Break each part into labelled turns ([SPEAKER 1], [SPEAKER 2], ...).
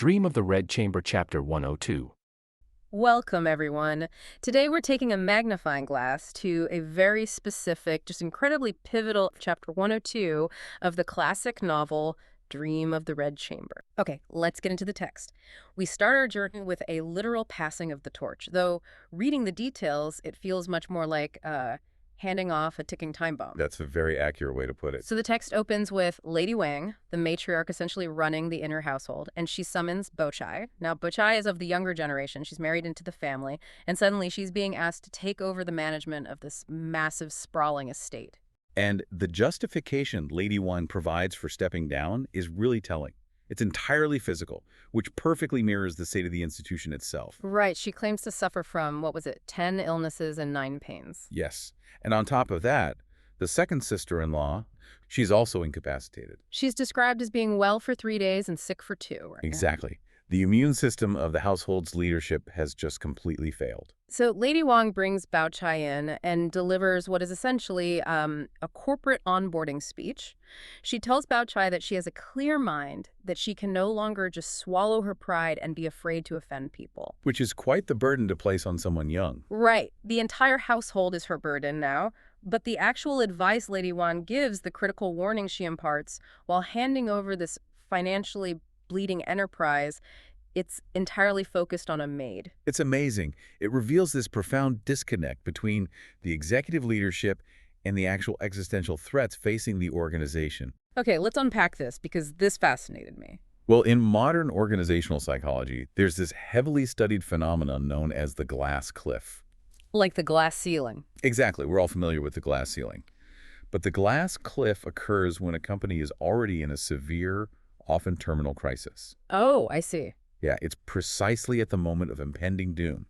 [SPEAKER 1] Dream of the Red Chamber Chapter 102.
[SPEAKER 2] Welcome, everyone. Today we're taking a magnifying glass to a very specific, just incredibly pivotal chapter 102 of the classic novel Dream of the Red Chamber. Okay, let's get into the text. We start our journey with a literal passing of the torch, though reading the details, it feels much more like handing off a ticking time bomb.
[SPEAKER 3] That's a very accurate way to put it.
[SPEAKER 2] So the text opens with Lady Wang, the matriarch essentially running the inner household, and she summons Bochai. Now, Bochai is of the younger generation. She's married into the family, and suddenly she's being asked to take over the management of this massive, sprawling estate.
[SPEAKER 3] And the justification Lady One provides for stepping down is really telling. It's entirely physical, which perfectly mirrors the state of the institution itself.
[SPEAKER 2] Right, she claims to suffer from, 10 illnesses and 9 pains.
[SPEAKER 3] Yes. And on top of that, the second sister-in-law, she's also incapacitated.
[SPEAKER 2] She's described as being well for 3 days and sick for 2. Right?
[SPEAKER 3] Exactly. The immune system of the household's leadership has just completely failed.
[SPEAKER 2] So Lady Wang brings Bao Chai in and delivers what is essentially a corporate onboarding speech. She tells Bao Chai that she has a clear mind, that she can no longer just swallow her pride and be afraid to offend people.
[SPEAKER 3] Which is quite the burden to place on someone young.
[SPEAKER 2] Right. The entire household is her burden now. But the actual advice Lady Wang gives, the critical warning she imparts, while handing over this financially bleeding enterprise, it's entirely focused on a maid.
[SPEAKER 3] It's amazing. It reveals this profound disconnect between the executive leadership and the actual existential threats facing the organization.
[SPEAKER 2] Okay, let's unpack this because this fascinated me.
[SPEAKER 3] Well, in modern organizational psychology, there's this heavily studied phenomenon known as the glass cliff.
[SPEAKER 2] Like the glass ceiling.
[SPEAKER 3] Exactly. We're all familiar with the glass ceiling. But the glass cliff occurs when a company is already in a severe, often terminal crisis.
[SPEAKER 2] Oh, I see.
[SPEAKER 3] Yeah, it's precisely at the moment of impending doom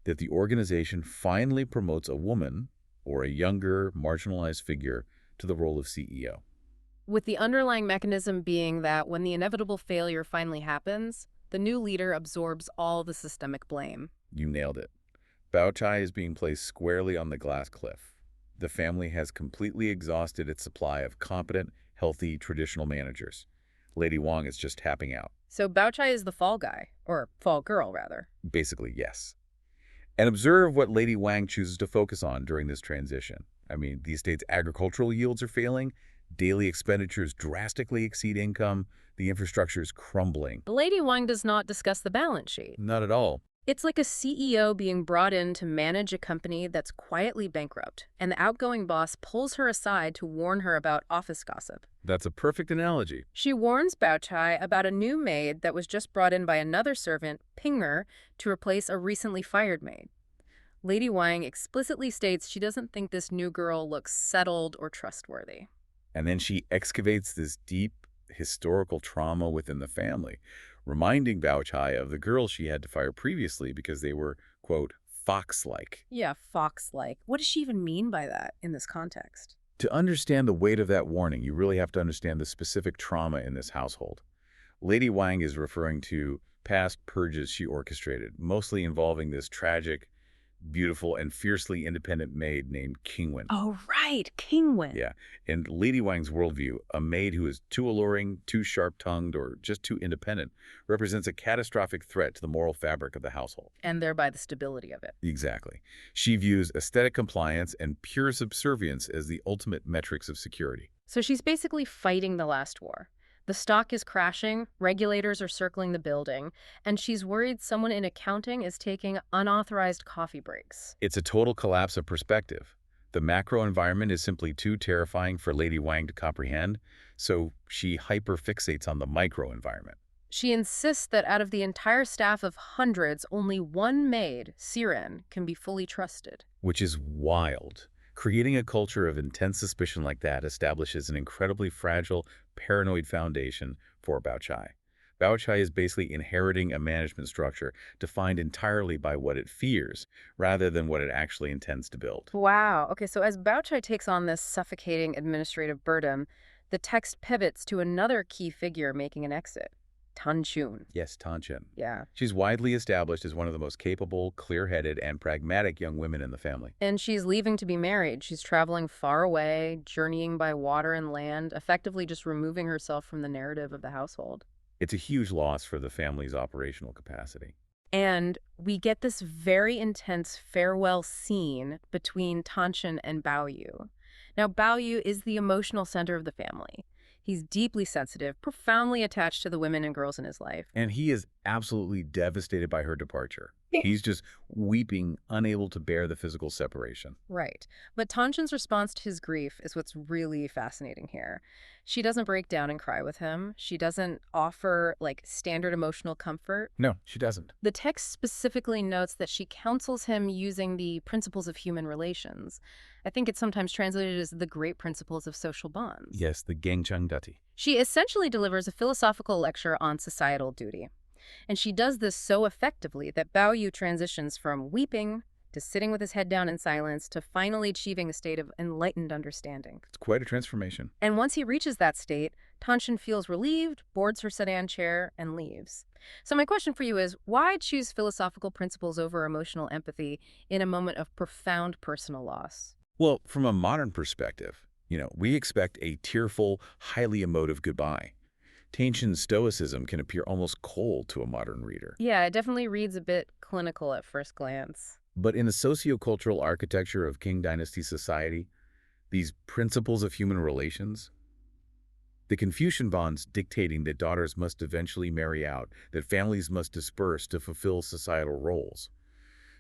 [SPEAKER 3] that the organization finally promotes a woman or a younger, marginalized figure to the role of CEO.
[SPEAKER 2] With the underlying mechanism being that when the inevitable failure finally happens, the new leader absorbs all the systemic blame.
[SPEAKER 3] You nailed it. Bao Chai is being placed squarely on the glass cliff. The family has completely exhausted its supply of competent, healthy, traditional managers. Lady Wang is just tapping out.
[SPEAKER 2] So Bao Chai is the fall guy, or fall girl, rather.
[SPEAKER 3] Basically, yes. And observe what Lady Wang chooses to focus on during this transition. I mean, the estate's agricultural yields are failing, daily expenditures drastically exceed income, the infrastructure is crumbling.
[SPEAKER 2] Lady Wang does not discuss the balance sheet.
[SPEAKER 3] Not at all.
[SPEAKER 2] It's like a CEO being brought in to manage a company that's quietly bankrupt, and the outgoing boss pulls her aside to warn her about office gossip.
[SPEAKER 3] That's a perfect analogy.
[SPEAKER 2] She warns Bao Chai about a new maid that was just brought in by another servant, Pinger, to replace a recently fired maid. Lady Wang explicitly states she doesn't think this new girl looks settled or trustworthy.
[SPEAKER 3] And then she excavates this deep historical trauma within the family, reminding Bao Chai of the girls she had to fire previously because they were, quote, fox-like.
[SPEAKER 2] Yeah, fox-like. What does she even mean by that in this context?
[SPEAKER 3] To understand the weight of that warning, you really have to understand the specific trauma in this household. Lady Wang is referring to past purges she orchestrated, mostly involving this tragic, beautiful, and fiercely independent maid named Qingwen.
[SPEAKER 2] Oh, right, Qingwen.
[SPEAKER 3] Yeah. In Lady Wang's worldview, a maid who is too alluring, too sharp-tongued, or just too independent represents a catastrophic threat to the moral fabric of the household.
[SPEAKER 2] And thereby the stability of it.
[SPEAKER 3] Exactly. She views aesthetic compliance and pure subservience as the ultimate metrics of security.
[SPEAKER 2] So she's basically fighting the last war. The stock is crashing, regulators are circling the building, and she's worried someone in accounting is taking unauthorized coffee breaks.
[SPEAKER 3] It's a total collapse of perspective. The macro environment is simply too terrifying for Lady Wang to comprehend, so she hyperfixates on the micro environment.
[SPEAKER 2] She insists that out of the entire staff of hundreds, only one maid, Siren, can be fully trusted.
[SPEAKER 3] Which is wild. Creating a culture of intense suspicion like that establishes an incredibly fragile, paranoid foundation for Bao Chai. Bao Chai is basically inheriting a management structure defined entirely by what it fears, rather than what it actually intends to build.
[SPEAKER 2] Wow. Okay, so as Bao Chai takes on this suffocating administrative burden, the text pivots to another key figure making an exit. Tan Chun.
[SPEAKER 3] Yes, Tanchen.
[SPEAKER 2] Yeah.
[SPEAKER 3] She's widely established as one of the most capable, clear-headed, and pragmatic young women in the family.
[SPEAKER 2] And she's leaving to be married. She's traveling far away, journeying by water and land, effectively just removing herself from the narrative of the household.
[SPEAKER 3] It's a huge loss for the family's operational capacity.
[SPEAKER 2] And we get this very intense farewell scene between Tanshin and Baoyu. Now, Baoyu is the emotional center of the family. He's deeply sensitive, profoundly attached to the women and girls in his life.
[SPEAKER 3] And he is absolutely devastated by her departure. He's just weeping, unable to bear the physical separation.
[SPEAKER 2] Right. But Tanshin's response to his grief is what's really fascinating here. She doesn't break down and cry with him. She doesn't offer, like, standard emotional comfort.
[SPEAKER 3] No, she doesn't.
[SPEAKER 2] The text specifically notes that she counsels him using the principles of human relations. I think it's sometimes translated as the great principles of social bonds.
[SPEAKER 3] Yes, the Gengchang Dati.
[SPEAKER 2] She essentially delivers a philosophical lecture on societal duty. And she does this so effectively that Baoyu transitions from weeping to sitting with his head down in silence to finally achieving a state of enlightened understanding.
[SPEAKER 3] It's quite a transformation.
[SPEAKER 2] And once he reaches that state, Tanshin feels relieved, boards her sedan chair, and leaves. So my question for you is, why choose philosophical principles over emotional empathy in a moment of profound personal loss?
[SPEAKER 3] Well, from a modern perspective, we expect a tearful, highly emotive goodbye. Tanshin's stoicism can appear almost cold to a modern reader.
[SPEAKER 2] Yeah, it definitely reads a bit clinical at first glance.
[SPEAKER 3] But in the sociocultural architecture of Qing Dynasty society, these principles of human relations, the Confucian bonds dictating that daughters must eventually marry out, that families must disperse to fulfill societal roles.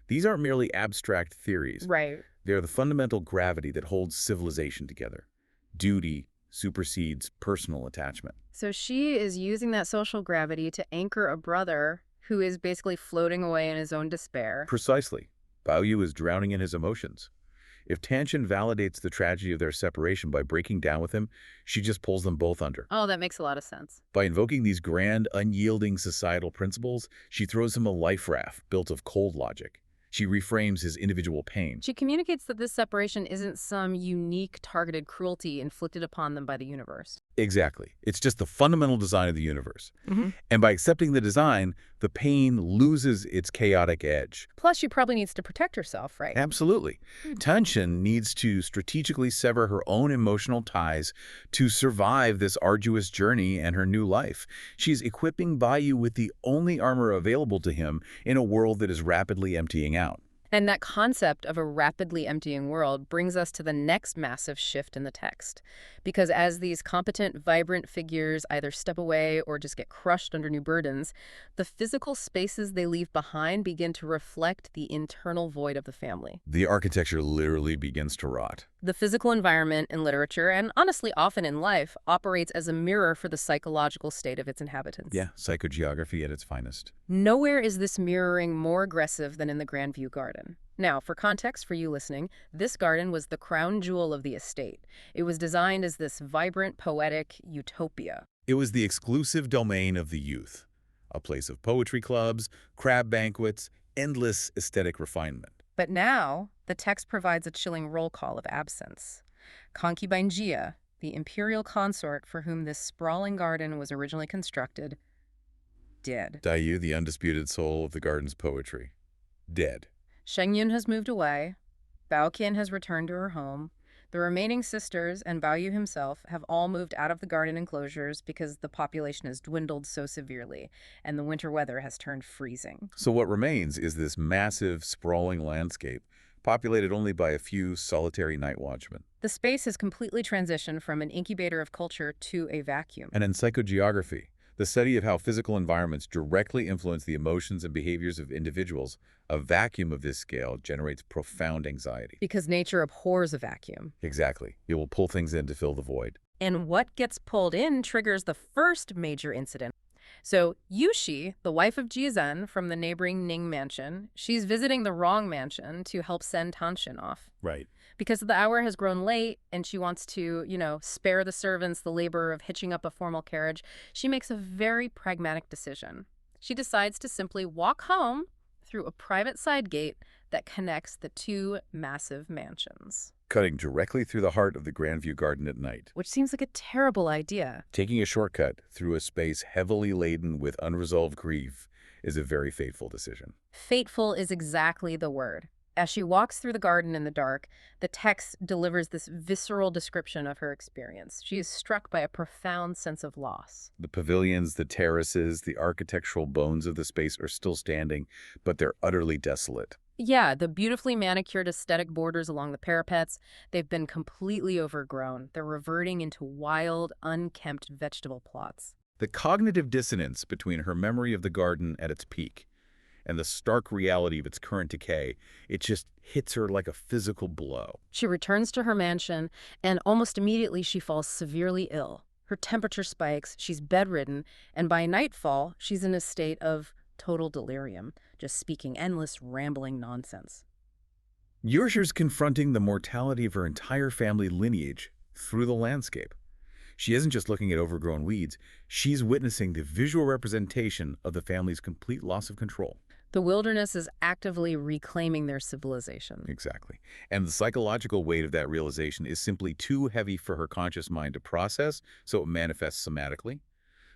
[SPEAKER 3] These aren't merely abstract theories.
[SPEAKER 2] Right.
[SPEAKER 3] They're the fundamental gravity that holds civilization together. Duty supersedes personal attachment.
[SPEAKER 2] So she is using that social gravity to anchor a brother who is basically floating away in his own despair.
[SPEAKER 3] Precisely. Baoyu is drowning in his emotions. If Tanshin validates the tragedy of their separation by breaking down with him, she just pulls them both under.
[SPEAKER 2] Oh, that makes a lot of sense.
[SPEAKER 3] By invoking these grand, unyielding societal principles, she throws him a life raft built of cold logic. She reframes his individual pain.
[SPEAKER 2] She communicates that this separation isn't some unique, targeted cruelty inflicted upon them by the universe.
[SPEAKER 3] Exactly. It's just the fundamental design of the universe.
[SPEAKER 2] Mm-hmm.
[SPEAKER 3] And by accepting the design, the pain loses its chaotic edge.
[SPEAKER 2] Plus, she probably needs to protect herself, right?
[SPEAKER 3] Absolutely. Tanshin needs to strategically sever her own emotional ties to survive this arduous journey and her new life. She's equipping Baoyu with the only armor available to him in a world that is rapidly emptying out.
[SPEAKER 2] And that concept of a rapidly emptying world brings us to the next massive shift in the text. Because as these competent, vibrant figures either step away or just get crushed under new burdens, the physical spaces they leave behind begin to reflect the internal void of the family.
[SPEAKER 3] The architecture literally begins to rot.
[SPEAKER 2] The physical environment in literature, and honestly often in life, operates as a mirror for the psychological state of its inhabitants.
[SPEAKER 3] Yeah, psychogeography at its finest.
[SPEAKER 2] Nowhere is this mirroring more aggressive than in the Grandview Garden. Now, for context for you listening, this garden was the crown jewel of the estate. It was designed as this vibrant, poetic utopia.
[SPEAKER 3] It was the exclusive domain of the youth, a place of poetry clubs, crab banquets, endless aesthetic refinement.
[SPEAKER 2] But now, the text provides a chilling roll call of absence. Concubine Jia, the imperial consort for whom this sprawling garden was originally constructed, dead.
[SPEAKER 3] Dayu, the undisputed soul of the garden's poetry, dead.
[SPEAKER 2] Sheng Yun has moved away. Bao Qian has returned to her home. The remaining sisters and Bao Yu himself have all moved out of the garden enclosures because the population has dwindled so severely and the winter weather has turned freezing.
[SPEAKER 3] So what remains is this massive, sprawling landscape, populated only by a few solitary night watchmen.
[SPEAKER 2] The space has completely transitioned from an incubator of culture to a vacuum.
[SPEAKER 3] And in psychogeography, the study of how physical environments directly influence the emotions and behaviors of individuals, a vacuum of this scale generates profound anxiety.
[SPEAKER 2] Because nature abhors a vacuum.
[SPEAKER 3] Exactly. It will pull things in to fill the void.
[SPEAKER 2] And what gets pulled in triggers the first major incident. So Yushi, the wife of Jizhen from the neighboring Ning mansion, she's visiting the wrong mansion to help send Tanshin off.
[SPEAKER 3] Right.
[SPEAKER 2] Because the hour has grown late and she wants to, spare the servants the labor of hitching up a formal carriage, she makes a very pragmatic decision. She decides to simply walk home through a private side gate that connects the two massive mansions.
[SPEAKER 3] Cutting directly through the heart of the Grandview Garden at night.
[SPEAKER 2] Which seems like a terrible idea.
[SPEAKER 3] Taking a shortcut through a space heavily laden with unresolved grief is a very fateful decision.
[SPEAKER 2] Fateful is exactly the word. As she walks through the garden in the dark, the text delivers this visceral description of her experience. She is struck by a profound sense of loss.
[SPEAKER 3] The pavilions, the terraces, the architectural bones of the space are still standing, but they're utterly desolate.
[SPEAKER 2] Yeah, the beautifully manicured aesthetic borders along the parapets, they've been completely overgrown. They're reverting into wild, unkempt vegetable plots.
[SPEAKER 3] The cognitive dissonance between her memory of the garden at its peak and the stark reality of its current decay, it just hits her like a physical blow.
[SPEAKER 2] She returns to her mansion, and almost immediately she falls severely ill. Her temperature spikes, she's bedridden, and by nightfall, she's in a state of total delirium, just speaking endless, rambling nonsense.
[SPEAKER 3] Yorkshire's confronting the mortality of her entire family lineage through the landscape. She isn't just looking at overgrown weeds, she's witnessing the visual representation of the family's complete loss of control.
[SPEAKER 2] The wilderness is actively reclaiming their civilization.
[SPEAKER 3] Exactly. And the psychological weight of that realization is simply too heavy for her conscious mind to process, so it manifests somatically.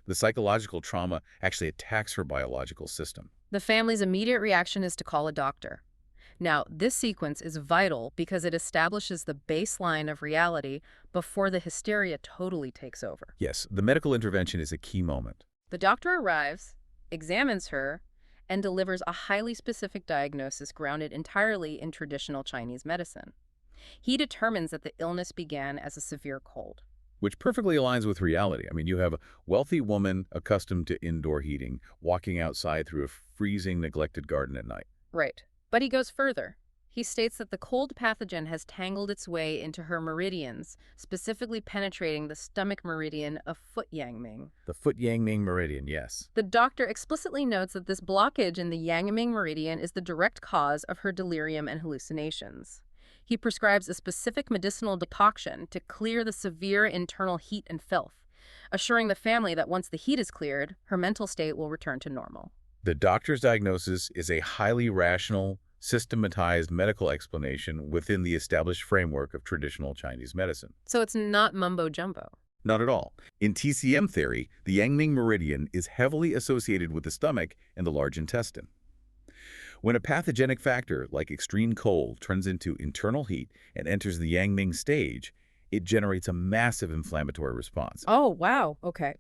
[SPEAKER 3] The psychological trauma actually attacks her biological system.
[SPEAKER 2] The family's immediate reaction is to call a doctor. Now, this sequence is vital because it establishes the baseline of reality before the hysteria totally takes over.
[SPEAKER 3] Yes, the medical intervention is a key moment.
[SPEAKER 2] The doctor arrives, examines her, and delivers a highly specific diagnosis grounded entirely in traditional Chinese medicine. He determines that the illness began as a severe cold.
[SPEAKER 3] Which perfectly aligns with reality. I mean, you have a wealthy woman accustomed to indoor heating, walking outside through a freezing, neglected garden at night.
[SPEAKER 2] Right. But he goes further. He states that the cold pathogen has tangled its way into her meridians, specifically penetrating the stomach meridian of foot Yangming.
[SPEAKER 3] The foot Yangming meridian, yes.
[SPEAKER 2] The doctor explicitly notes that this blockage in the Yangming meridian is the direct cause of her delirium and hallucinations. He prescribes a specific medicinal decoction to clear the severe internal heat and filth, assuring the family that once the heat is cleared, her mental state will return to normal.
[SPEAKER 3] The doctor's diagnosis is a highly rational, systematized medical explanation within the established framework of traditional Chinese medicine.
[SPEAKER 2] So it's not mumbo-jumbo.
[SPEAKER 3] Not at all. In TCM theory, the Yangming meridian is heavily associated with the stomach and the large intestine. When a pathogenic factor like extreme cold turns into internal heat and enters the Yangming stage, it generates a massive inflammatory response.
[SPEAKER 2] Oh, wow. Okay.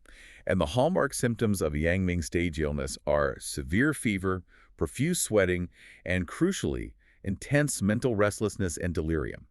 [SPEAKER 3] And the hallmark symptoms of a Yangming stage illness are severe fever, profuse sweating, and crucially, intense mental restlessness and delirium.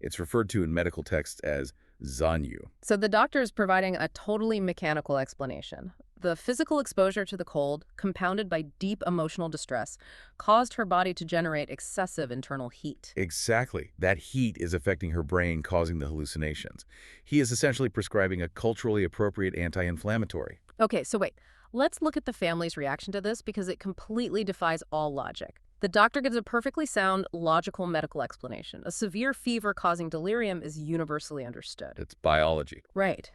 [SPEAKER 3] It's referred to in medical texts as zanyu.
[SPEAKER 2] So the doctor is providing a totally mechanical explanation. The physical exposure to the cold, compounded by deep emotional distress, caused her body to generate excessive internal heat.
[SPEAKER 3] Exactly. That heat is affecting her brain, causing the hallucinations. He is essentially prescribing a culturally appropriate anti-inflammatory.
[SPEAKER 2] Okay, so wait. Let's look at the family's reaction to this because it completely defies all logic. The doctor gives a perfectly sound, logical medical explanation. A severe fever causing delirium is universally understood.
[SPEAKER 3] It's biology.
[SPEAKER 2] Right.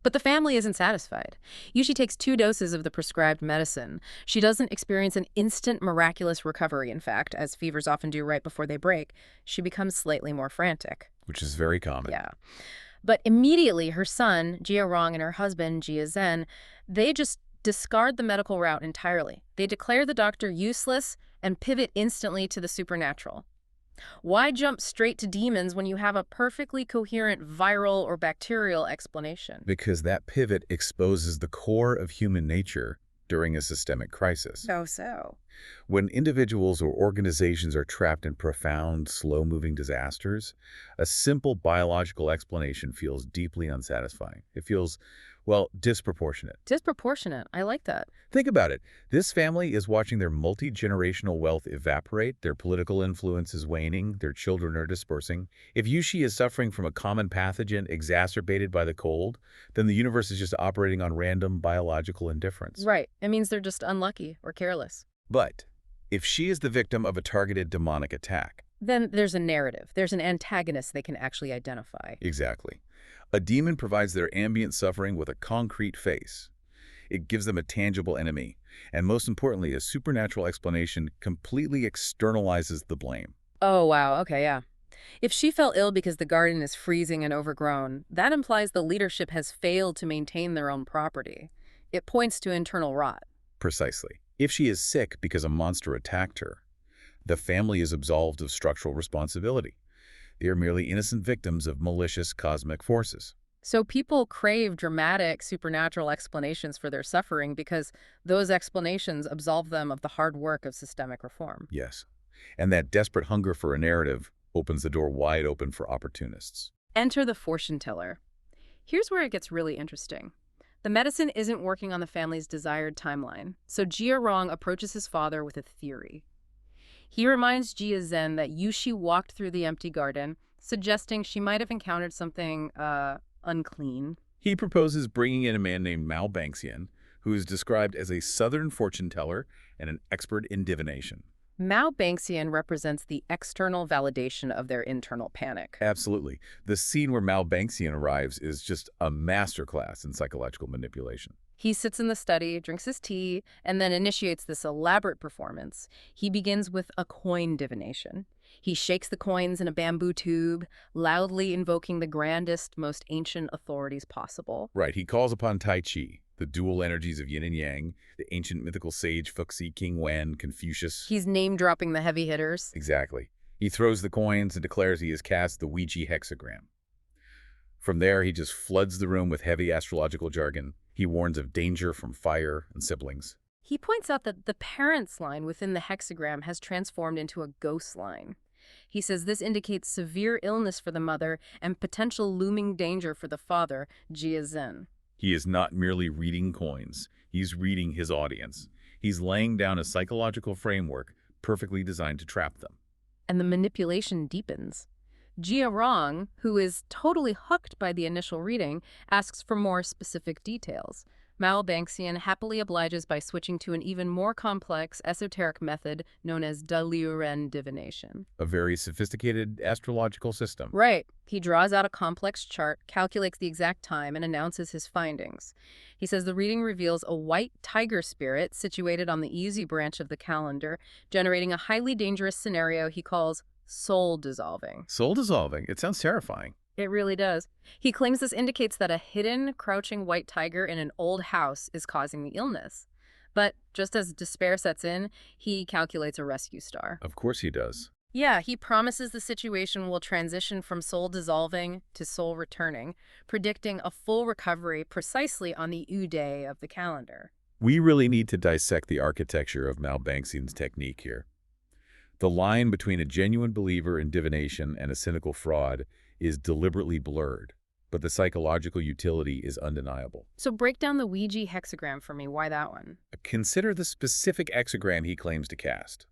[SPEAKER 2] But the family isn't satisfied. Yushi takes 2 doses of the prescribed medicine. She doesn't experience an instant miraculous recovery, in fact, as fevers often do right before they break. She becomes slightly more frantic.
[SPEAKER 3] Which is very common.
[SPEAKER 2] Yeah. But immediately her son, Jia Rong, and her husband, Jia Zhen, they just discard the medical route entirely. They declare the doctor useless and pivot instantly to the supernatural. Why jump straight to demons when you have a perfectly coherent viral or bacterial explanation?
[SPEAKER 3] Because that pivot exposes the core of human nature during a systemic crisis.
[SPEAKER 2] So.
[SPEAKER 3] When individuals or organizations are trapped in profound, slow-moving disasters, a simple biological explanation feels deeply unsatisfying. It feels, well, disproportionate.
[SPEAKER 2] Disproportionate. I like that.
[SPEAKER 3] Think about it. This family is watching their multi-generational wealth evaporate, their political influence is waning, their children are dispersing. If Yushi is suffering from a common pathogen exacerbated by the cold, then the universe is just operating on random biological indifference.
[SPEAKER 2] Right. It means they're just unlucky or careless.
[SPEAKER 3] But if she is the victim of a targeted demonic attack,
[SPEAKER 2] then there's a narrative. There's an antagonist they can actually identify.
[SPEAKER 3] Exactly. A demon provides their ambient suffering with a concrete face. It gives them a tangible enemy. And most importantly, a supernatural explanation completely externalizes the blame.
[SPEAKER 2] Oh, wow. Okay, yeah. If she fell ill because the garden is freezing and overgrown, that implies the leadership has failed to maintain their own property. It points to internal rot.
[SPEAKER 3] Precisely. If she is sick because a monster attacked her, The family is absolved of structural responsibility. They are merely innocent victims of malicious cosmic forces.
[SPEAKER 2] So people crave dramatic, supernatural explanations for their suffering because those explanations absolve them of the hard work of systemic reform.
[SPEAKER 3] Yes. And that desperate hunger for a narrative opens the door wide open for opportunists.
[SPEAKER 2] Enter the fortune teller. Here's where it gets really interesting. The medicine isn't working on the family's desired timeline, so Jia Rong approaches his father with a theory. He reminds Jia Zhen that Yushi walked through the empty garden, suggesting she might have encountered something, unclean.
[SPEAKER 3] He proposes bringing in a man named Mao Bangxian, who is described as a southern fortune teller and an expert in divination.
[SPEAKER 2] Mao Bangxian represents the external validation of their internal panic.
[SPEAKER 3] Absolutely. The scene where Mao Bangxian arrives is just a masterclass in psychological manipulation.
[SPEAKER 2] He sits in the study, drinks his tea, and then initiates this elaborate performance. He begins with a coin divination. He shakes the coins in a bamboo tube, loudly invoking the grandest, most ancient authorities possible.
[SPEAKER 3] Right, he calls upon Tai Chi, the dual energies of yin and yang, the ancient mythical sage Fuxi, King Wen, Confucius.
[SPEAKER 2] He's name-dropping the heavy hitters.
[SPEAKER 3] Exactly. He throws the coins and declares he has cast the Ouija hexagram. From there, he just floods the room with heavy astrological jargon. He warns of danger from fire and siblings.
[SPEAKER 2] He points out that the parents line within the hexagram has transformed into a ghost line. He says this indicates severe illness for the mother and potential looming danger for the father, Jia Zhen.
[SPEAKER 3] He is not merely reading coins. He's reading his audience. He's laying down a psychological framework perfectly designed to trap them.
[SPEAKER 2] And the manipulation deepens. Jia Rong, who is totally hooked by the initial reading, asks for more specific details. Mao Bangxian happily obliges by switching to an even more complex, esoteric method known as Liuren divination.
[SPEAKER 3] A very sophisticated astrological system.
[SPEAKER 2] Right. He draws out a complex chart, calculates the exact time, and announces his findings. He says the reading reveals a white tiger spirit situated on the easy branch of the calendar, generating a highly dangerous scenario he calls soul dissolving.
[SPEAKER 3] Soul dissolving. It sounds terrifying.
[SPEAKER 2] It really does. He claims this indicates that a hidden, crouching white tiger in an old house is causing the illness. But just as despair sets in, he calculates a rescue star.
[SPEAKER 3] Of course he does.
[SPEAKER 2] Yeah, he promises the situation will transition from soul dissolving to soul returning, predicting a full recovery precisely on the U-day of the calendar.
[SPEAKER 3] We really need to dissect the architecture of Mao Bangxian's technique here. The line between a genuine believer in divination and a cynical fraud is deliberately blurred, but the psychological utility is undeniable.
[SPEAKER 2] So break down the Ouija hexagram for me. Why that one?
[SPEAKER 3] Consider the specific hexagram he claims to cast.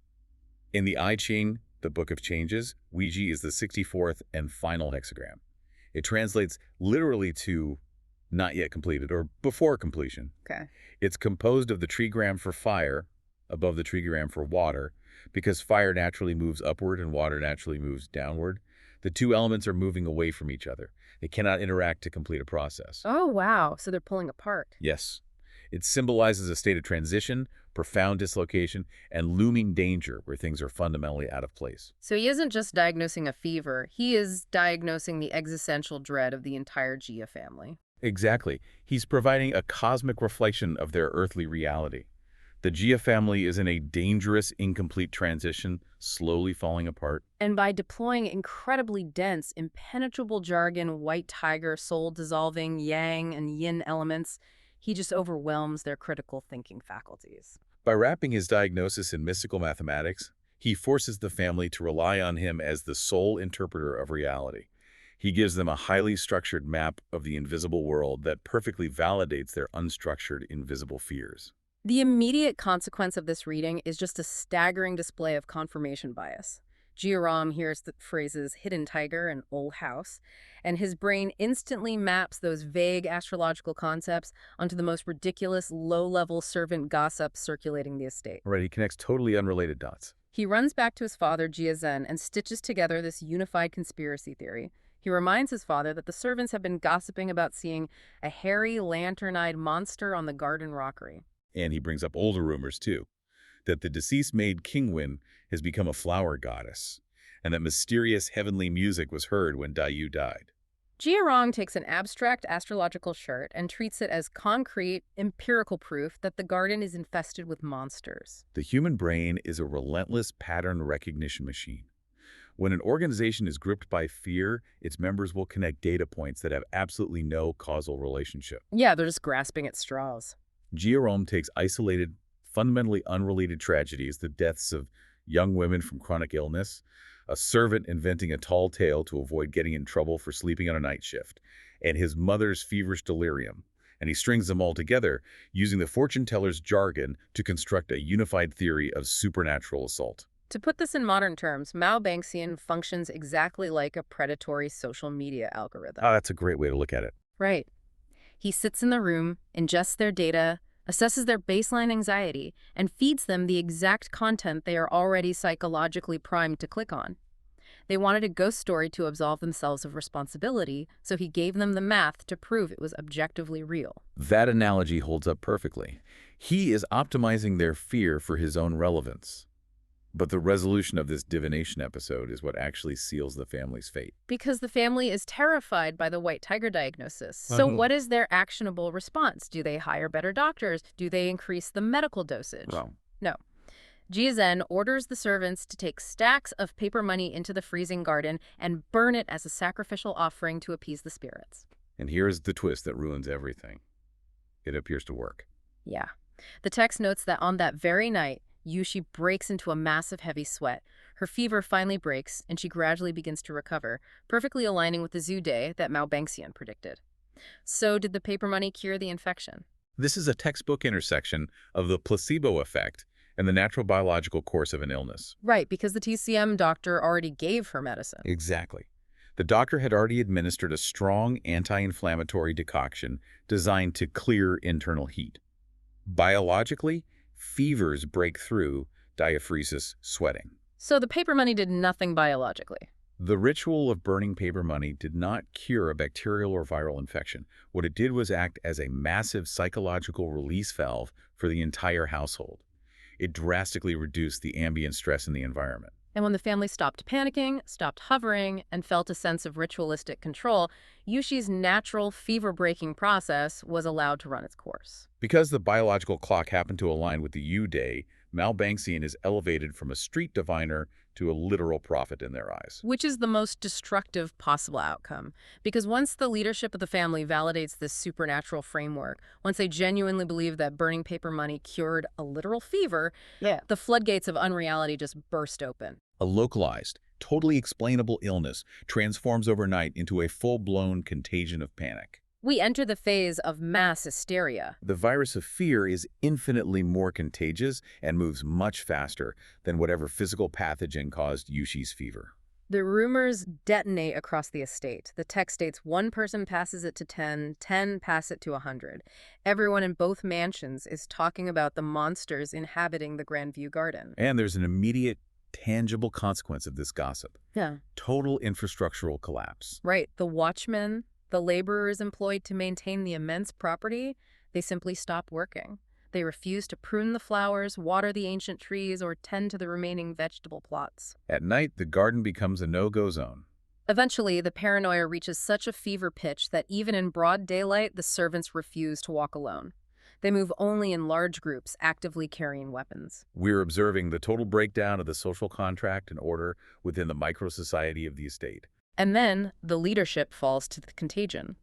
[SPEAKER 3] In the I Ching, the Book of Changes, Ouija is the 64th and final hexagram. It translates literally to not yet completed or before completion.
[SPEAKER 2] Okay.
[SPEAKER 3] It's composed of the trigram for fire above the trigram for water because fire naturally moves upward and water naturally moves downward. The two elements are moving away from each other. They cannot interact to complete a process.
[SPEAKER 2] Oh, wow. So they're pulling apart.
[SPEAKER 3] Yes. It symbolizes a state of transition, profound dislocation, and looming danger where things are fundamentally out of place.
[SPEAKER 2] So he isn't just diagnosing a fever. He is diagnosing the existential dread of the entire Jia family.
[SPEAKER 3] Exactly. He's providing a cosmic reflection of their earthly reality. The Jia family is in a dangerous, incomplete transition, slowly falling apart.
[SPEAKER 2] And by deploying incredibly dense, impenetrable jargon, white tiger, soul-dissolving, yang and yin elements, he just overwhelms their critical thinking faculties.
[SPEAKER 3] By wrapping his diagnosis in mystical mathematics, he forces the family to rely on him as the sole interpreter of reality. He gives them a highly structured map of the invisible world that perfectly validates their unstructured, invisible fears.
[SPEAKER 2] The immediate consequence of this reading is just a staggering display of confirmation bias. Jia hears the phrases hidden tiger and old house, and his brain instantly maps those vague astrological concepts onto the most ridiculous, low-level servant gossip circulating the estate.
[SPEAKER 3] Right, he connects totally unrelated dots.
[SPEAKER 2] He runs back to his father, Jia Zhen, and stitches together this unified conspiracy theory. He reminds his father that the servants have been gossiping about seeing a hairy, lantern-eyed monster on the garden rockery.
[SPEAKER 3] And he brings up older rumors, too, that the deceased maid King Wen has become a flower goddess, and that mysterious heavenly music was heard when Dai Yu died.
[SPEAKER 2] Rong takes an abstract astrological chart and treats it as concrete, empirical proof that the garden is infested with monsters.
[SPEAKER 3] The human brain is a relentless pattern recognition machine. When an organization is gripped by fear, its members will connect data points that have absolutely no causal relationship.
[SPEAKER 2] Yeah, they're just grasping at straws.
[SPEAKER 3] Jerome takes isolated, fundamentally unrelated tragedies, the deaths of young women from chronic illness, a servant inventing a tall tale to avoid getting in trouble for sleeping on a night shift, and his mother's feverish delirium, and he strings them all together using the fortune teller's jargon to construct a unified theory of supernatural assault.
[SPEAKER 2] To put this in modern terms, Mao Banxian functions exactly like a predatory social media algorithm.
[SPEAKER 3] Oh, that's a great way to look at it.
[SPEAKER 2] Right. He sits in the room, ingests their data, assesses their baseline anxiety, and feeds them the exact content they are already psychologically primed to click on. They wanted a ghost story to absolve themselves of responsibility, so he gave them the math to prove it was objectively real.
[SPEAKER 3] That analogy holds up perfectly. He is optimizing their fear for his own relevance. But the resolution of this divination episode is what actually seals the family's fate.
[SPEAKER 2] Because the family is terrified by the white tiger diagnosis. So what is their actionable response? Do they hire better doctors? Do they increase the medical dosage?
[SPEAKER 3] Well,
[SPEAKER 2] No. Zheng orders the servants to take stacks of paper money into the freezing garden and burn it as a sacrificial offering to appease the spirits.
[SPEAKER 3] and here's the twist that ruins everything. It appears to work.
[SPEAKER 2] Yeah. The text notes that on that very night, Yushi breaks into a massive heavy sweat. Her fever finally breaks, and she gradually begins to recover, perfectly aligning with the zoo day that Mao Banxian predicted. So did the paper money cure the infection?
[SPEAKER 3] This is a textbook intersection of the placebo effect and the natural biological course of an illness.
[SPEAKER 2] Right, because the TCM doctor already gave her medicine.
[SPEAKER 3] Exactly. The doctor had already administered a strong anti-inflammatory decoction designed to clear internal heat. Biologically, fevers break through diaphoresis sweating.
[SPEAKER 2] So the paper money did nothing biologically.
[SPEAKER 3] The ritual of burning paper money did not cure a bacterial or viral infection. What it did was act as a massive psychological release valve for the entire household. It drastically reduced the ambient stress in the environment.
[SPEAKER 2] And when the family stopped panicking, stopped hovering, and felt a sense of ritualistic control, Yushi's natural fever-breaking process was allowed to run its course.
[SPEAKER 3] Because the biological clock happened to align with the U-Day, Mao Banxian is elevated from a street diviner to a literal prophet in their eyes.
[SPEAKER 2] Which is the most destructive possible outcome. Because once the leadership of the family validates this supernatural framework, once they genuinely believe that burning paper money cured a literal fever, the floodgates of unreality just burst open.
[SPEAKER 3] A localized, totally explainable illness transforms overnight into a full-blown contagion of panic.
[SPEAKER 2] We enter the phase of mass hysteria.
[SPEAKER 3] The virus of fear is infinitely more contagious and moves much faster than whatever physical pathogen caused Yushi's fever.
[SPEAKER 2] The rumors detonate across the estate. The text states one person passes it to 10, 10 pass it to 100. Everyone in both mansions is talking about the monsters inhabiting the Grandview Garden.
[SPEAKER 3] And there's an immediate, tangible consequence of this gossip.
[SPEAKER 2] Yeah.
[SPEAKER 3] Total infrastructural collapse.
[SPEAKER 2] Right. The watchmen, the laborers employed to maintain the immense property, they simply stop working. They refuse to prune the flowers, water the ancient trees, or tend to the remaining vegetable plots.
[SPEAKER 3] At night, the garden becomes a no-go zone.
[SPEAKER 2] Eventually, the paranoia reaches such a fever pitch that even in broad daylight, the servants refuse to walk alone. They move only in large groups, actively carrying weapons.
[SPEAKER 3] We're observing the total breakdown of the social contract and order within the micro-society of the estate.
[SPEAKER 2] And then, the leadership falls to the contagion.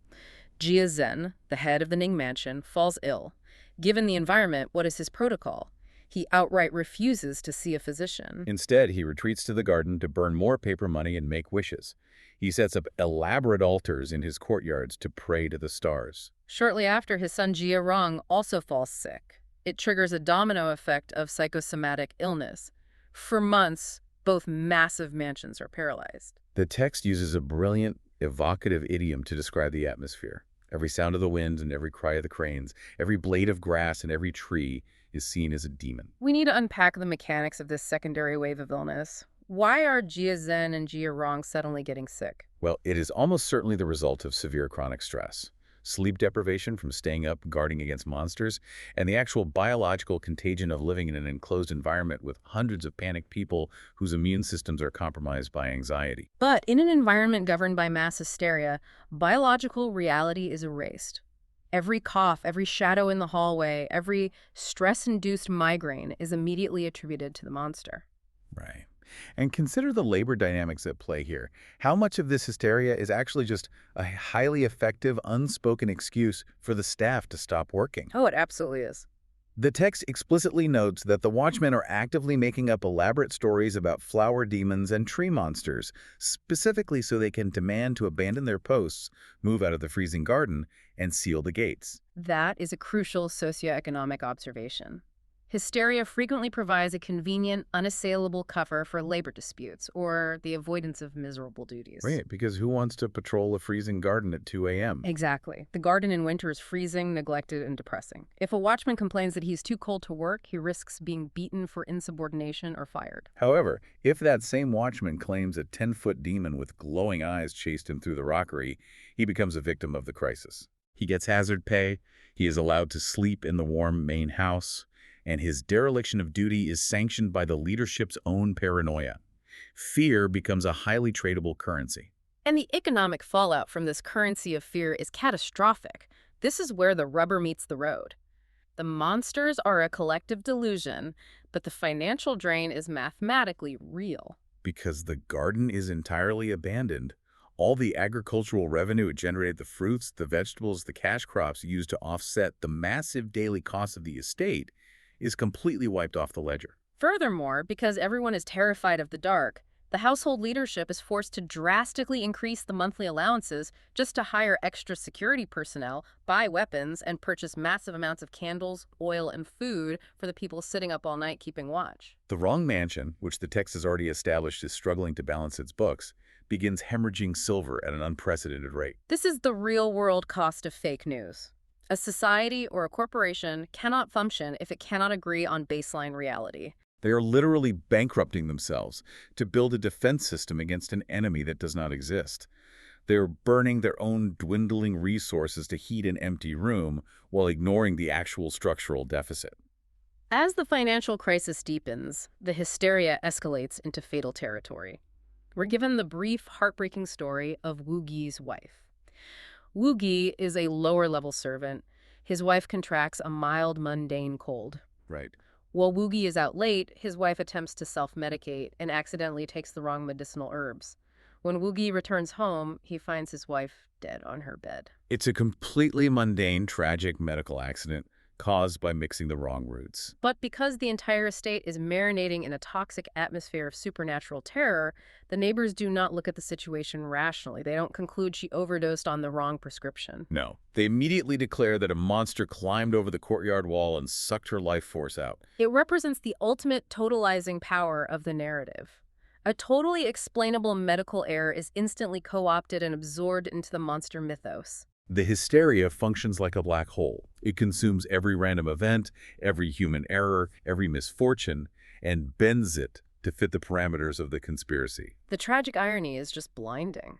[SPEAKER 2] Jia Zhen, the head of the Ning Mansion, falls ill. Given the environment, what is his protocol? He outright refuses to see a physician.
[SPEAKER 3] Instead, he retreats to the garden to burn more paper money and make wishes. He sets up elaborate altars in his courtyards to pray to the stars.
[SPEAKER 2] Shortly after, his son Jia Rong also falls sick. It triggers a domino effect of psychosomatic illness. For months, both massive mansions are paralyzed.
[SPEAKER 3] The text uses a brilliant, evocative idiom to describe the atmosphere. Every sound of the wind and every cry of the cranes, every blade of grass and every tree is seen as a demon.
[SPEAKER 2] We need to unpack the mechanics of this secondary wave of illness. Why are Jia Zhen and Jia Rong suddenly getting sick?
[SPEAKER 3] Well, it is almost certainly the result of severe chronic stress. sleep deprivation from staying up guarding against monsters, and the actual biological contagion of living in an enclosed environment with hundreds of panicked people whose immune systems are compromised by anxiety.
[SPEAKER 2] But in an environment governed by mass hysteria, biological reality is erased. Every cough, every shadow in the hallway, every stress-induced migraine is immediately attributed to the monster.
[SPEAKER 3] Right. And consider the labor dynamics at play here. How much of this hysteria is actually just a highly effective, unspoken excuse for the staff to stop working?
[SPEAKER 2] Oh, it absolutely is.
[SPEAKER 3] The text explicitly notes that the Watchmen are actively making up elaborate stories about flower demons and tree monsters, specifically so they can demand to abandon their posts, move out of the freezing garden, and seal the gates.
[SPEAKER 2] That is a crucial socioeconomic observation. Hysteria frequently provides a convenient, unassailable cover for labor disputes or the avoidance of miserable duties.
[SPEAKER 3] Right, because who wants to patrol a freezing garden at 2 a.m.?
[SPEAKER 2] Exactly. The garden in winter is freezing, neglected, and depressing. If a watchman complains that he's too cold to work, he risks being beaten for insubordination or fired.
[SPEAKER 3] However, if that same watchman claims a 10-foot demon with glowing eyes chased him through the rockery, he becomes a victim of the crisis. He gets hazard pay, he is allowed to sleep in the warm main house, and his dereliction of duty is sanctioned by the leadership's own paranoia. Fear becomes a highly tradable currency.
[SPEAKER 2] And the economic fallout from this currency of fear is catastrophic. This is where the rubber meets the road. The monsters are a collective delusion, but the financial drain is mathematically real.
[SPEAKER 3] Because the garden is entirely abandoned, all the agricultural revenue it generated, the fruits, the vegetables, the cash crops used to offset the massive daily costs of the estate, is completely wiped off the ledger.
[SPEAKER 2] Furthermore, because everyone is terrified of the dark, the household leadership is forced to drastically increase the monthly allowances just to hire extra security personnel, buy weapons, and purchase massive amounts of candles, oil, and food for the people sitting up all night keeping watch.
[SPEAKER 3] The wrong mansion, which the text has already established is struggling to balance its books, begins hemorrhaging silver at an unprecedented rate.
[SPEAKER 2] This is the real-world cost of fake news. A society or a corporation cannot function if it cannot agree on baseline reality.
[SPEAKER 3] They are literally bankrupting themselves to build a defense system against an enemy that does not exist. They are burning their own dwindling resources to heat an empty room while ignoring the actual structural deficit.
[SPEAKER 2] As the financial crisis deepens, the hysteria escalates into fatal territory. We're given the brief, heartbreaking story of Wu Gi's wife. Wu Gi is a lower-level servant. His wife contracts a mild, mundane cold.
[SPEAKER 3] Right.
[SPEAKER 2] While Wu Gi is out late, his wife attempts to self-medicate and accidentally takes the wrong medicinal herbs. When Wu Gi returns home, he finds his wife dead on her bed.
[SPEAKER 3] It's a completely mundane, tragic medical accident caused by mixing the wrong roots.
[SPEAKER 2] But because the entire estate is marinating in a toxic atmosphere of supernatural terror, the neighbors do not look at the situation rationally. They don't conclude she overdosed on the wrong prescription.
[SPEAKER 3] No. They immediately declare that a monster climbed over the courtyard wall and sucked her life force out.
[SPEAKER 2] It represents the ultimate totalizing power of the narrative. A totally explainable medical error is instantly co-opted and absorbed into the monster mythos.
[SPEAKER 3] The hysteria functions like a black hole. It consumes every random event, every human error, every misfortune, and bends it to fit the parameters of the conspiracy.
[SPEAKER 2] The tragic irony is just blinding.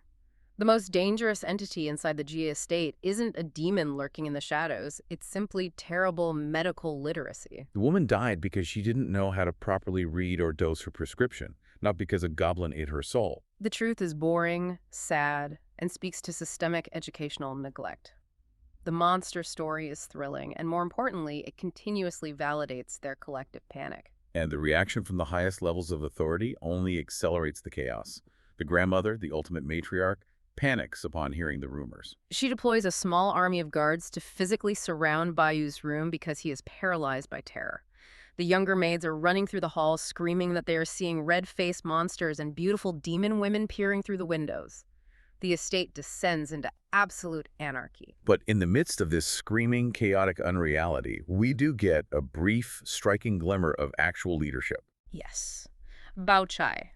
[SPEAKER 2] The most dangerous entity inside the Jia estate isn't a demon lurking in the shadows. It's simply terrible medical literacy.
[SPEAKER 3] The woman died because she didn't know how to properly read or dose her prescription, not because a goblin ate her soul.
[SPEAKER 2] The truth is boring, sad, and speaks to systemic educational neglect. The monster story is thrilling, and more importantly, it continuously validates their collective panic.
[SPEAKER 3] And the reaction from the highest levels of authority only accelerates the chaos. The grandmother, the ultimate matriarch, panics upon hearing the rumors.
[SPEAKER 2] She deploys a small army of guards to physically surround Bayu's room because he is paralyzed by terror. The younger maids are running through the halls screaming that they are seeing red-faced monsters and beautiful demon women peering through the windows. The estate descends into absolute anarchy.
[SPEAKER 3] But in the midst of this screaming, chaotic unreality, we do get a brief, striking glimmer of actual leadership.
[SPEAKER 2] Yes. Bao Chai,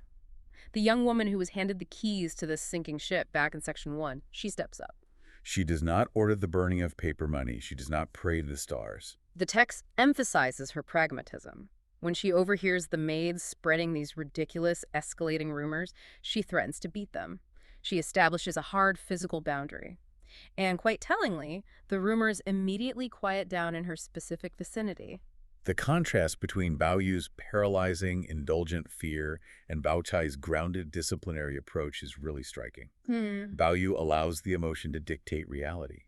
[SPEAKER 2] the young woman who was handed the keys to this sinking ship back in Section 1, she steps up.
[SPEAKER 3] She does not order the burning of paper money. She does not pray to the stars.
[SPEAKER 2] The text emphasizes her pragmatism. When she overhears the maids spreading these ridiculous, escalating rumors, she threatens to beat them. She establishes a hard physical boundary. And quite tellingly, the rumors immediately quiet down in her specific vicinity.
[SPEAKER 3] The contrast between Bao Yu's paralyzing, indulgent fear and Bao Chai's grounded disciplinary approach is really striking. Bao Yu allows the emotion to dictate reality.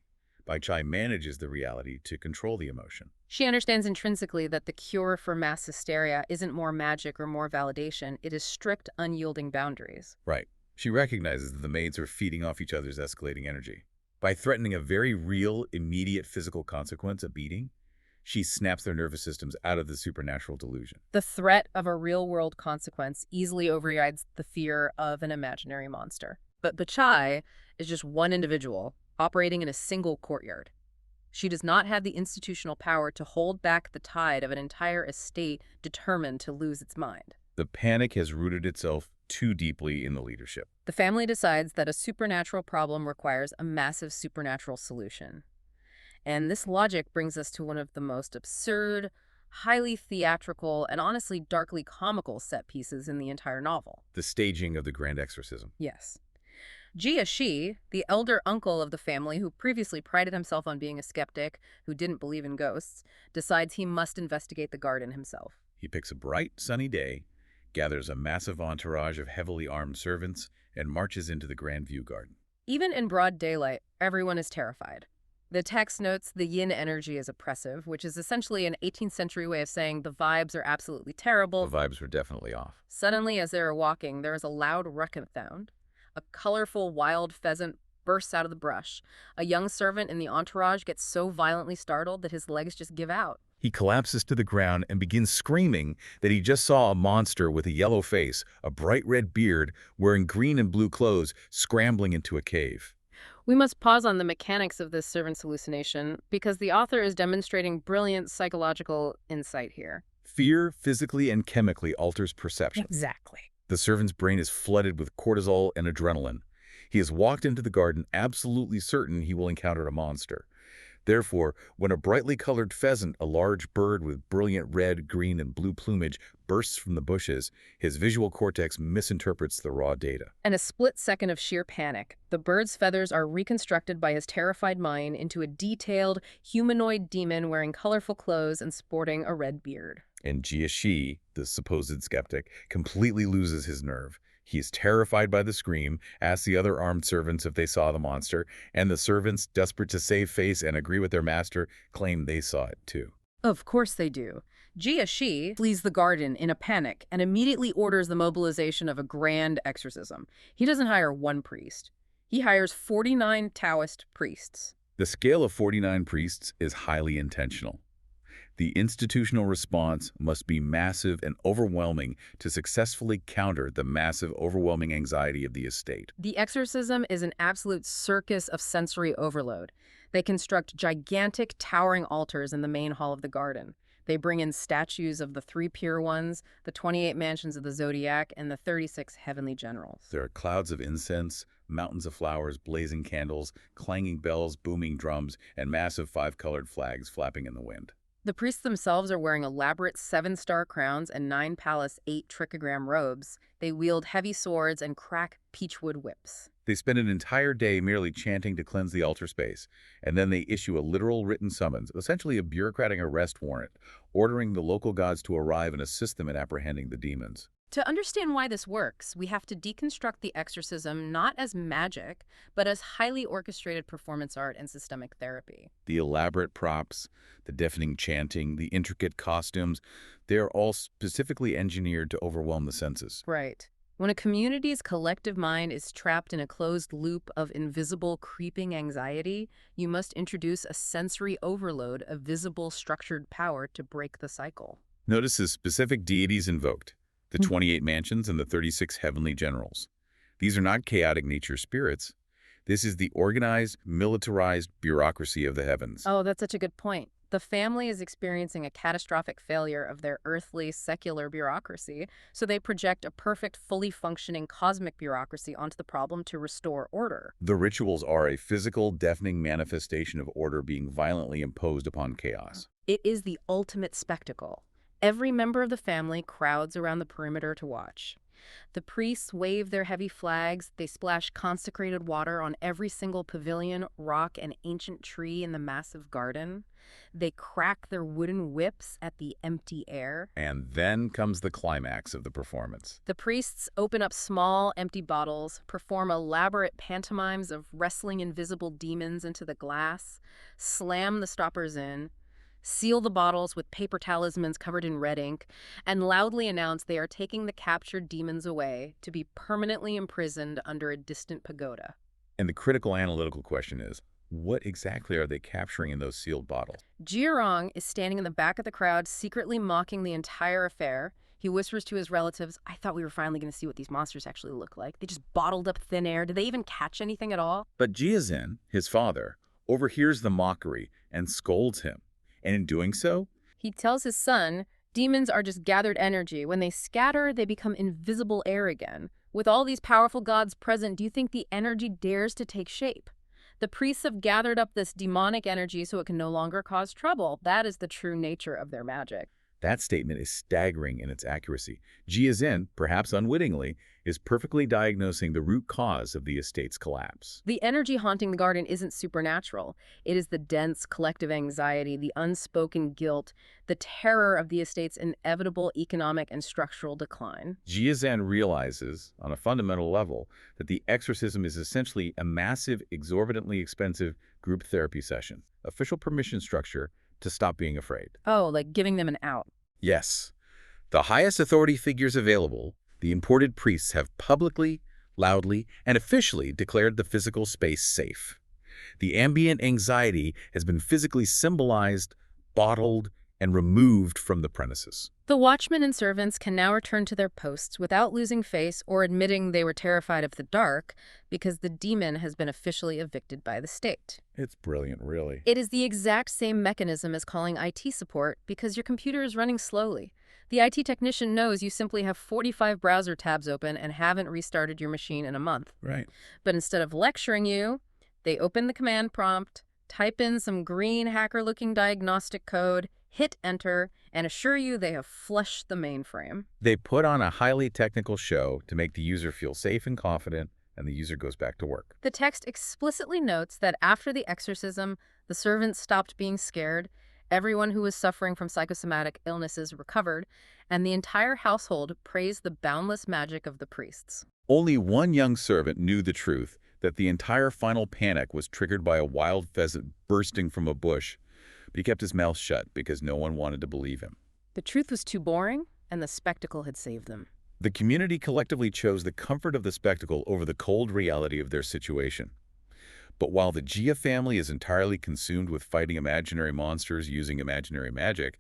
[SPEAKER 3] Bao Chai manages the reality to control the emotion.
[SPEAKER 2] She understands intrinsically that the cure for mass hysteria isn't more magic or more validation, it is strict, unyielding boundaries.
[SPEAKER 3] Right. She recognizes that the maids are feeding off each other's escalating energy. By threatening a very real, immediate physical consequence, a beating, she snaps their nervous systems out of the supernatural delusion.
[SPEAKER 2] The threat of a real-world consequence easily overrides the fear of an imaginary monster. But Bachai is just one individual operating in a single courtyard. She does not have the institutional power to hold back the tide of an entire estate determined to lose its mind.
[SPEAKER 3] The panic has rooted itself too deeply in the leadership.
[SPEAKER 2] The family decides that a supernatural problem requires a massive supernatural solution. And this logic brings us to one of the most absurd, highly theatrical, and honestly darkly comical set pieces in the entire novel.
[SPEAKER 3] The staging of the grand exorcism.
[SPEAKER 2] Yes. Jia Shi, the elder uncle of the family who previously prided himself on being a skeptic who didn't believe in ghosts, decides he must investigate the garden himself.
[SPEAKER 3] He picks a bright, sunny day, gathers a massive entourage of heavily armed servants, and marches into the Grand View Garden.
[SPEAKER 2] Even in broad daylight, everyone is terrified. The text notes the yin energy is oppressive, which is essentially an 18th century way of saying the vibes are absolutely terrible.
[SPEAKER 3] The vibes were definitely off.
[SPEAKER 2] Suddenly, as they are walking, there is a loud rucking sound. A colorful wild pheasant bursts out of the brush. A young servant in the entourage gets so violently startled that his legs just give out.
[SPEAKER 3] He collapses to the ground and begins screaming that he just saw a monster with a yellow face, a bright red beard, wearing green and blue clothes, scrambling into a cave.
[SPEAKER 2] We must pause on the mechanics of this servant's hallucination because the author is demonstrating brilliant psychological insight here.
[SPEAKER 3] Fear physically and chemically alters perception.
[SPEAKER 2] Exactly.
[SPEAKER 3] The servant's brain is flooded with cortisol and adrenaline. He has walked into the garden absolutely certain he will encounter a monster. Therefore, when a brightly colored pheasant, a large bird with brilliant red, green, and blue plumage, bursts from the bushes, his visual cortex misinterprets the raw data.
[SPEAKER 2] In a split second of sheer panic, the bird's feathers are reconstructed by his terrified mind into a detailed, humanoid demon wearing colorful clothes and sporting a red beard.
[SPEAKER 3] And Jia Shi, the supposed skeptic, completely loses his nerve. He is terrified by the scream, asks the other armed servants if they saw the monster, and the servants, desperate to save face and agree with their master, claim they saw it too.
[SPEAKER 2] Of course they do. Jia Shi flees the garden in a panic and immediately orders the mobilization of a grand exorcism. He doesn't hire one priest. He hires 49 Taoist priests.
[SPEAKER 3] The scale of 49 priests is highly intentional. The institutional response must be massive and overwhelming to successfully counter the massive, overwhelming anxiety of the estate.
[SPEAKER 2] The exorcism is an absolute circus of sensory overload. They construct gigantic, towering altars in the main hall of the garden. They bring in statues of the 3 pure ones, the 28 mansions of the zodiac, and the 36 heavenly generals.
[SPEAKER 3] There are clouds of incense, mountains of flowers, blazing candles, clanging bells, booming drums, and massive 5-colored flags flapping in the wind.
[SPEAKER 2] The priests themselves are wearing elaborate 7-star crowns and 9 palace 8 trichogram robes. They wield heavy swords and crack peachwood whips.
[SPEAKER 3] They spend an entire day merely chanting to cleanse the altar space, and then they issue a literal written summons, essentially a bureaucratic arrest warrant, ordering the local gods to arrive and assist them in apprehending the demons.
[SPEAKER 2] To understand why this works, we have to deconstruct the exorcism not as magic, but as highly orchestrated performance art and systemic therapy.
[SPEAKER 3] The elaborate props, the deafening chanting, the intricate costumes, they are all specifically engineered to overwhelm the senses.
[SPEAKER 2] Right. When a community's collective mind is trapped in a closed loop of invisible, creeping anxiety, you must introduce a sensory overload of visible, structured power to break the cycle.
[SPEAKER 3] Notice the specific deities invoked. The 28 mansions and the 36 heavenly generals. These are not chaotic nature spirits. This is the organized, militarized bureaucracy of the heavens.
[SPEAKER 2] Oh, that's such a good point. The family is experiencing a catastrophic failure of their earthly, secular bureaucracy, so they project a perfect, fully functioning cosmic bureaucracy onto the problem to restore order.
[SPEAKER 3] The rituals are a physical, deafening manifestation of order being violently imposed upon chaos.
[SPEAKER 2] It is the ultimate spectacle. Every member of the family crowds around the perimeter to watch. The priests wave their heavy flags, they splash consecrated water on every single pavilion, rock, and ancient tree in the massive garden. They crack their wooden whips at the empty air.
[SPEAKER 3] And then comes the climax of the performance.
[SPEAKER 2] The priests open up small, empty bottles, perform elaborate pantomimes of wrestling invisible demons into the glass, slam the stoppers in, seal the bottles with paper talismans covered in red ink, and loudly announce they are taking the captured demons away to be permanently imprisoned under a distant pagoda.
[SPEAKER 3] And the critical analytical question is, what exactly are they capturing in those sealed bottles?
[SPEAKER 2] Jiarong is standing in the back of the crowd, secretly mocking the entire affair. He whispers to his relatives, "I thought we were finally going to see what these monsters actually look like. They just bottled up thin air. Did they even catch anything at all?"
[SPEAKER 3] But Zheng, his father, overhears the mockery and scolds him. And in doing so,
[SPEAKER 2] He tells his son, "Demons are just gathered energy. When they scatter, they become invisible air again. With all these powerful gods present, do you think the energy dares to take shape? The priests have gathered up this demonic energy so it can no longer cause trouble. That is the true nature of their magic."
[SPEAKER 3] that statement is staggering in its accuracy. Zheng, perhaps unwittingly, is perfectly diagnosing the root cause of the estate's collapse.
[SPEAKER 2] The energy haunting the garden isn't supernatural. It is the dense collective anxiety, the unspoken guilt, the terror of the estate's inevitable economic and structural decline.
[SPEAKER 3] Zheng realizes, on a fundamental level, that the exorcism is essentially a massive, exorbitantly expensive group therapy session, official permission structure to stop being afraid.
[SPEAKER 2] Oh, like giving them an out.
[SPEAKER 3] Yes, the highest authority figures available, the imported priests, have publicly, loudly, and officially declared the physical space safe. The ambient anxiety has been physically symbolized, bottled, and removed from the premises.
[SPEAKER 2] The watchmen and servants can now return to their posts without losing face or admitting they were terrified of the dark because the demon has been officially evicted by the state.
[SPEAKER 3] It's brilliant, really.
[SPEAKER 2] It is the exact same mechanism as calling IT support because your computer is running slowly. The IT technician knows you simply have 45 browser tabs open and haven't restarted your machine in a month.
[SPEAKER 3] Right.
[SPEAKER 2] But instead of lecturing you, they open the command prompt, type in some green hacker-looking diagnostic code, hit enter, and assure you they have flushed the mainframe.
[SPEAKER 3] They put on a highly technical show to make the user feel safe and confident, and the user goes back to work.
[SPEAKER 2] The text explicitly notes that after the exorcism, the servants stopped being scared, everyone who was suffering from psychosomatic illnesses recovered, and the entire household praised the boundless magic of the priests.
[SPEAKER 3] Only one young servant knew the truth, that the entire final panic was triggered by a wild pheasant bursting from a bush, but he kept his mouth shut because no one wanted to believe him.
[SPEAKER 2] The truth was too boring, and the spectacle had saved them.
[SPEAKER 3] The community collectively chose the comfort of the spectacle over the cold reality of their situation. But while the Jia family is entirely consumed with fighting imaginary monsters using imaginary magic,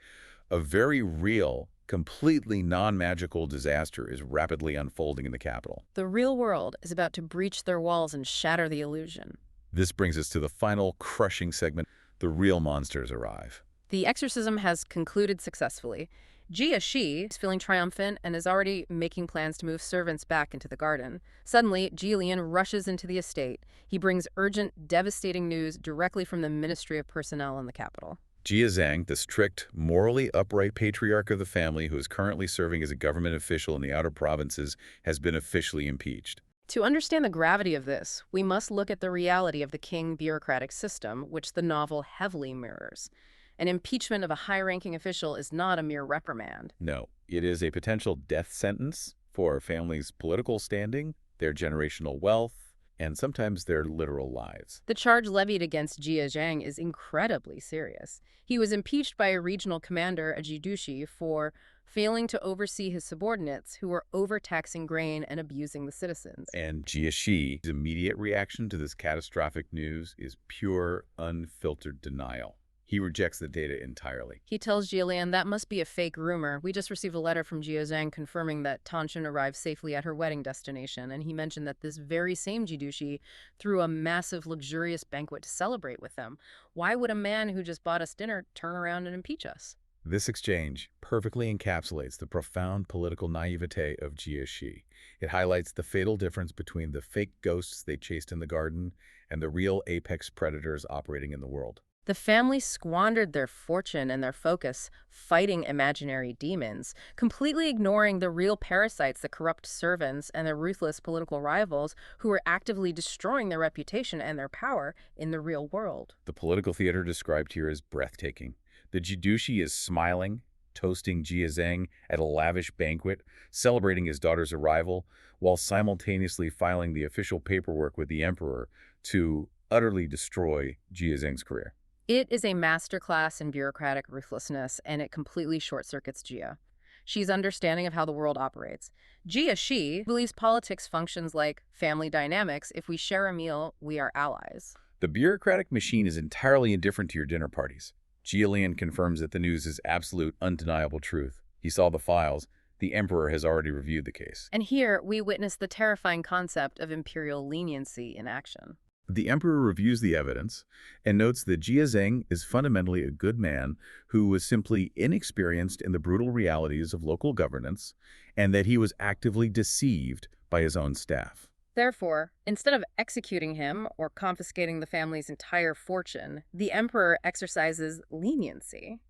[SPEAKER 3] a very real, completely non-magical disaster is rapidly unfolding in the capital.
[SPEAKER 2] The real world is about to breach their walls and shatter the illusion.
[SPEAKER 3] This brings us to the final crushing segment. The real monsters arrive.
[SPEAKER 2] The exorcism has concluded successfully. Jia Shi is feeling triumphant and is already making plans to move servants back into the garden. Suddenly, Jilian rushes into the estate. He brings urgent, devastating news directly from the Ministry of Personnel in the capital.
[SPEAKER 3] Zheng, the strict, morally upright patriarch of the family who is currently serving as a government official in the outer provinces, has been officially impeached.
[SPEAKER 2] To understand the gravity of this, we must look at the reality of the Qing bureaucratic system, which the novel heavily mirrors. An impeachment of a high-ranking official is not a mere reprimand.
[SPEAKER 3] No, it is a potential death sentence for a family's political standing, their generational wealth, and sometimes their literal lives.
[SPEAKER 2] The charge levied against Jia Zheng is incredibly serious. He was impeached by a regional commander, a jidushi, for failing to oversee his subordinates who were overtaxing grain and abusing the citizens.
[SPEAKER 3] And Jia Shi's immediate reaction to this catastrophic news is pure, unfiltered denial. He rejects the data entirely.
[SPEAKER 2] He tells Jilian that must be a fake rumor. We just received a letter from Jia Zhang confirming that Tanshin arrived safely at her wedding destination, and he mentioned that this very same jidushi threw a massive, luxurious banquet to celebrate with them. Why would a man who just bought us dinner turn around and impeach us?
[SPEAKER 3] This exchange perfectly encapsulates the profound political naivete of Jia Shi. It highlights the fatal difference between the fake ghosts they chased in the garden and the real apex predators operating in the world.
[SPEAKER 2] The family squandered their fortune and their focus fighting imaginary demons, completely ignoring the real parasites, the corrupt servants, and the ruthless political rivals who were actively destroying their reputation and their power in the real world.
[SPEAKER 3] The political theater described here is breathtaking. The Jidushi is smiling, toasting Jia Zheng at a lavish banquet, celebrating his daughter's arrival, while simultaneously filing the official paperwork with the emperor to utterly destroy Jia Zheng's career.
[SPEAKER 2] It is a masterclass in bureaucratic ruthlessness, and it completely short-circuits Jia. She's understanding of how the world operates. She believes politics functions like family dynamics. If we share a meal, we are allies.
[SPEAKER 3] The bureaucratic machine is entirely indifferent to your dinner parties. Jia confirms that the news is absolute, undeniable truth. He saw the files. The emperor has already reviewed the case.
[SPEAKER 2] And here we witness the terrifying concept of imperial leniency in action.
[SPEAKER 3] The emperor reviews the evidence and notes that Jia Zheng is fundamentally a good man who was simply inexperienced in the brutal realities of local governance and that he was actively deceived by his own staff.
[SPEAKER 2] Therefore, instead of executing him or confiscating the family's entire fortune, the emperor exercises leniency.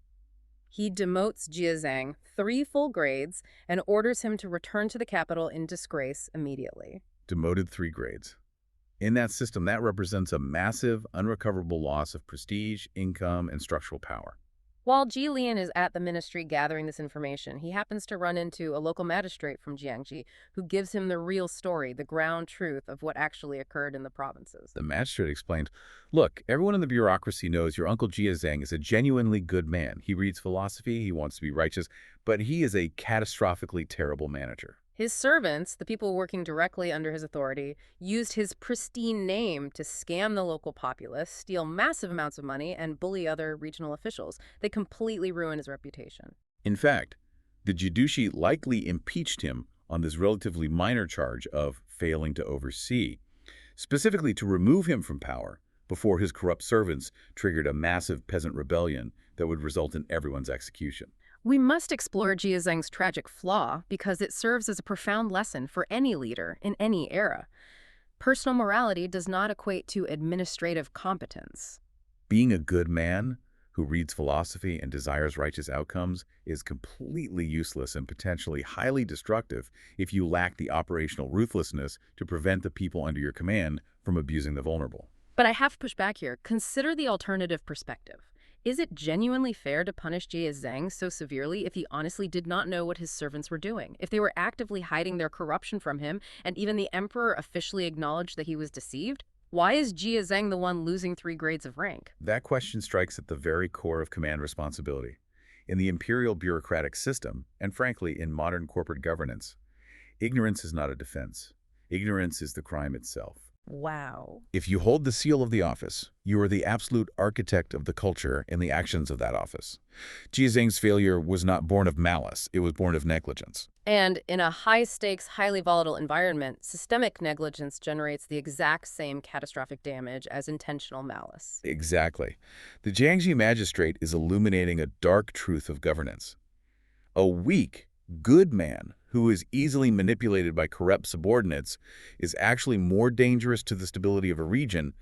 [SPEAKER 2] He demotes Jia Zheng 3 full grades and orders him to return to the capital in disgrace immediately.
[SPEAKER 3] Demoted 3 grades. In that system, that represents a massive, unrecoverable loss of prestige, income, and structural power.
[SPEAKER 2] While Ji Lian is at the ministry gathering this information, he happens to run into a local magistrate from Jiangji who gives him the real story, the ground truth of what actually occurred in the provinces.
[SPEAKER 3] The magistrate explained, "Look, everyone in the bureaucracy knows your uncle Jia Zheng is a genuinely good man. He reads philosophy, he wants to be righteous, but he is a catastrophically terrible manager."
[SPEAKER 2] His servants, the people working directly under his authority, used his pristine name to scam the local populace, steal massive amounts of money, and bully other regional officials. They completely ruined his reputation.
[SPEAKER 3] In fact, the Jidushi likely impeached him on this relatively minor charge of failing to oversee, specifically to remove him from power before his corrupt servants triggered a massive peasant rebellion that would result in everyone's execution.
[SPEAKER 2] We must explore Jia Zheng's tragic flaw because it serves as a profound lesson for any leader in any era. Personal morality does not equate to administrative competence.
[SPEAKER 3] Being a good man who reads philosophy and desires righteous outcomes is completely useless and potentially highly destructive if you lack the operational ruthlessness to prevent the people under your command from abusing the vulnerable.
[SPEAKER 2] But I have to push back here. Consider the alternative perspective. Is it genuinely fair to punish Jia Zheng so severely if he honestly did not know what his servants were doing, if they were actively hiding their corruption from him, and even the emperor officially acknowledged that he was deceived? Why is Jia Zheng the one losing 3 grades of rank?
[SPEAKER 3] That question strikes at the very core of command responsibility. In the imperial bureaucratic system, and frankly in modern corporate governance, ignorance is not a defense. Ignorance is the crime itself.
[SPEAKER 2] Wow.
[SPEAKER 3] If you hold the seal of the office, you are the absolute architect of the culture and the actions of that office. Jia Zheng's failure was not born of malice, it was born of negligence.
[SPEAKER 2] And in a high-stakes, highly volatile environment, systemic negligence generates the exact same catastrophic damage as intentional malice.
[SPEAKER 3] Exactly. The Jiangji magistrate is illuminating a dark truth of governance. A weak, good man who is easily manipulated by corrupt subordinates is actually more dangerous to the stability of a region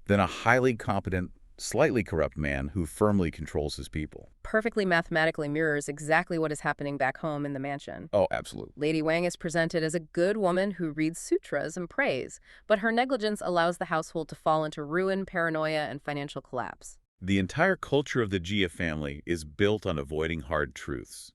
[SPEAKER 3] than a highly competent, slightly corrupt man who firmly controls his people.
[SPEAKER 2] Perfectly mathematically mirrors exactly what is happening back home in the mansion.
[SPEAKER 3] Oh, absolutely.
[SPEAKER 2] Lady Wang is presented as a good woman who reads sutras and prays, but her negligence allows the household to fall into ruin, paranoia, and financial collapse.
[SPEAKER 3] The entire culture of the Jia family is built on avoiding hard truths.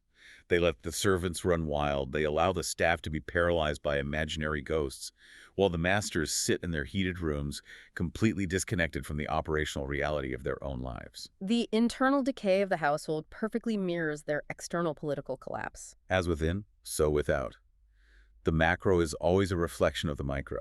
[SPEAKER 3] They let the servants run wild. They allow the staff to be paralyzed by imaginary ghosts, while the masters sit in their heated rooms, completely disconnected from the operational reality of their own lives.
[SPEAKER 2] The internal decay of the household perfectly mirrors their external political collapse.
[SPEAKER 3] As within, so without. The macro is always a reflection of the micro.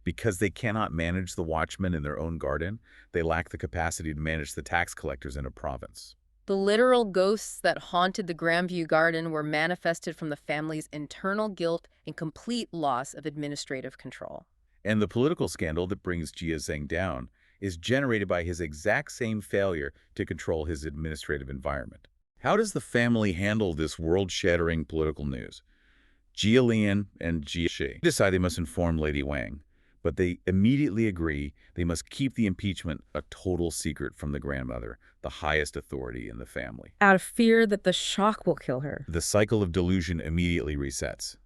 [SPEAKER 3] Because they cannot manage the watchmen in their own garden, they lack the capacity to manage the tax collectors in a province.
[SPEAKER 2] The literal ghosts that haunted the Grandview garden were manifested from the family's internal guilt and complete loss of administrative control.
[SPEAKER 3] And the political scandal that brings Jia Zheng down is generated by his exact same failure to control his administrative environment. How does the family handle this world-shattering political news? Jia Lian and Jia Shi decide they must inform Lady Wang, but they immediately agree they must keep the impeachment a total secret from the grandmother, the highest authority in the family.
[SPEAKER 2] Out of fear that the shock will kill her.
[SPEAKER 3] The cycle of delusion immediately resets.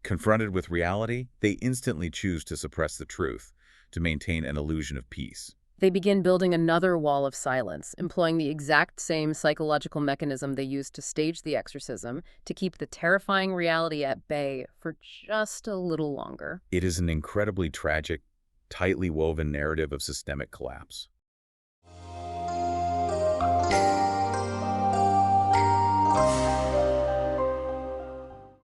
[SPEAKER 3] Confronted with reality, they instantly choose to suppress the truth, to maintain an illusion of peace.
[SPEAKER 2] They begin building another wall of silence, employing the exact same psychological mechanism they used to stage the exorcism to keep the terrifying reality at bay for just a little longer.
[SPEAKER 3] It is an incredibly tragic, tightly woven narrative of systemic collapse.